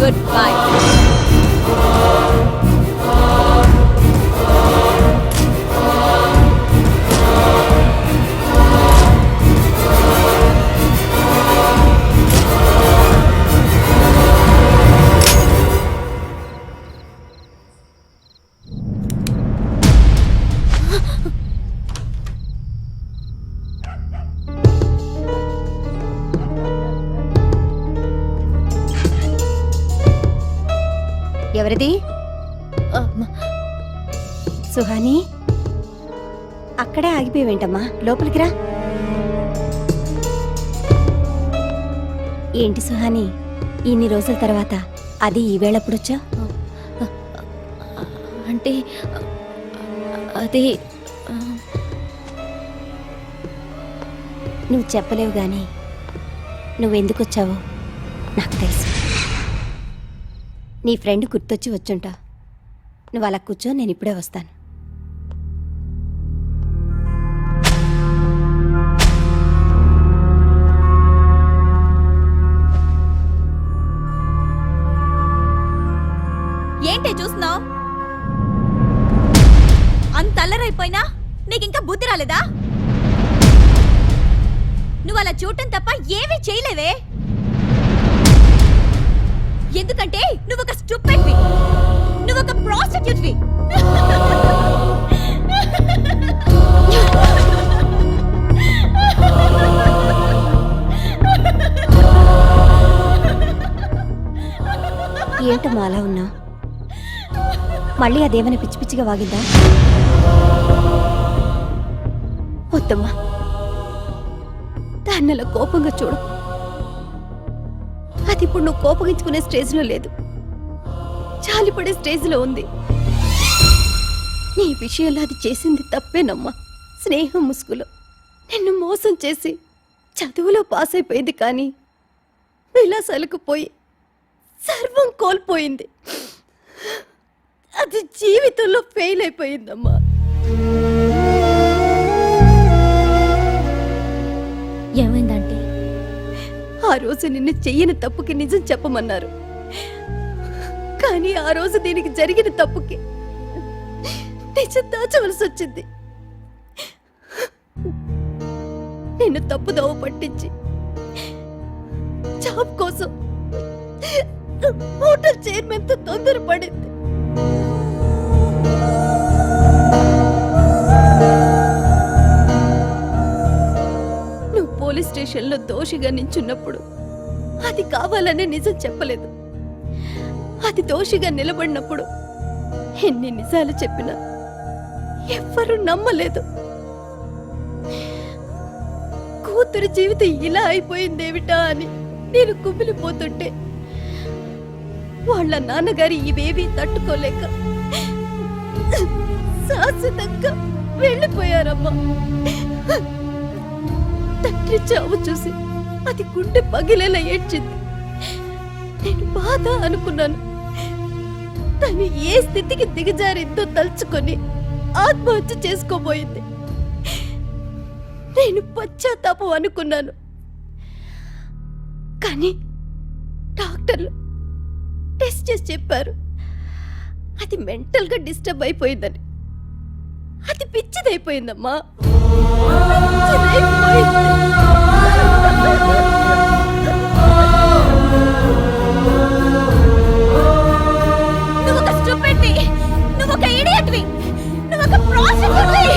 Good bye. ఎవరిది? సుహాని, అక్కడే ఆగిపోయావేంటమ్మా? లోపలికి రా. ఏంటి సుహాని, ఇన్ని రోజుల తర్వాత అది ఈవేళప్పుడొచ్చా? అంటే అది నువ్వు చెప్పలేవు గాని నువ్వెందుకొచ్చావో నాకు తెలుసు. నీ ఫ్రెండ్ గుర్తొచ్చి వచ్చుంటా. నువ్వు అలా కూర్చో, నేను ఇప్పుడే వస్తాను. ఏంటే చూస్తున్నావు? అంత అల్లరైపోయినా నీకింకా బుద్ధి రాలేదా? నువ్వు అలా చూడటం తప్ప ఏమీ చేయలేవే. ఎందుకంటే నువ్వు ఒక స్టూపిడ్వి, నువ్వు ఒక ప్రాస్టిట్యూట్వి. ఏంటమ్మా అలా ఉన్నా? మళ్ళీ అదేమైనా పిచ్చి పిచ్చిగా వాగిందా? వద్దమ్మా, దాన్నలా కోపంగా చూడు. అది ఇప్పుడు నువ్వు కోపగించుకునే స్టేజ్లో లేదు, జాలిపడే స్టేజ్లో ఉంది. నీ విషయంలో అది చేసింది తప్పేనమ్మా. స్నేహం ముసుగులో నిన్ను మోసం చేసి చదువులో పాస్ అయిపోయింది, కానీ విలాసాలకు పోయి సర్వం కోల్పోయింది. అది జీవితంలో ఫెయిల్ అయిపోయిందమ్మా. ఏమైందంటే? ఆ రోజు నిన్ను చెయ్యని తప్పుకి నిజం చెప్పమన్నారు, కానీ ఆ రోజు దీనికి జరిగిన తప్పుకి నిజం దాచవలసి వచ్చింది. నిన్ను తప్పుదోవ పట్టించి జాబ్ కోసం హోటల్ చైర్మన్ తో తొందరపడింది. నువ్వు పోలీస్ స్టేషన్లో దోషిగా నించున్నప్పుడు అది కావాలనే నిజం చెప్పలేదు. అది దోషిగా నిలబడినప్పుడు ఎన్ని నిజాలు చెప్పినా ఎవ్వరూ నమ్మలేదు. కూతురి జీవితం ఇలా అయిపోయిందేమిటా అని నేను కుమిలిపోతుంటే వాళ్ళ నాన్నగారి ఇవేవీ తట్టుకోలేక శాశ్వతంగా వెళ్ళిపోయారమ్మా. తండ్రి చావు చూసి అది గుండె పగిలేలా ఏడ్చింది. నేను బాధ అనుకున్నాను. తను ఏ స్థితికి దిగజారిందో తలుచుకొని ఆత్మహత్య చేసుకోబోయింది. నేను పశ్చాత్తాపం అనుకున్నాను, కానీ డాక్టర్లు టెస్ట్ చేసి చెప్పారు అది మెంటల్ గా డిస్టర్బ్ అయిపోయిందని. అది పిచ్చిదైపోయిందమ్మా, పిచ్చిదైపోయింది. నువ్వు ఒక స్టూపిడ్వి, నువ్వు ఒక ఇడియట్వి, నువ్వు ఒక ప్రాస్టిట్యూట్వి.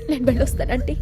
నేను వెళ్ళొస్తానంటే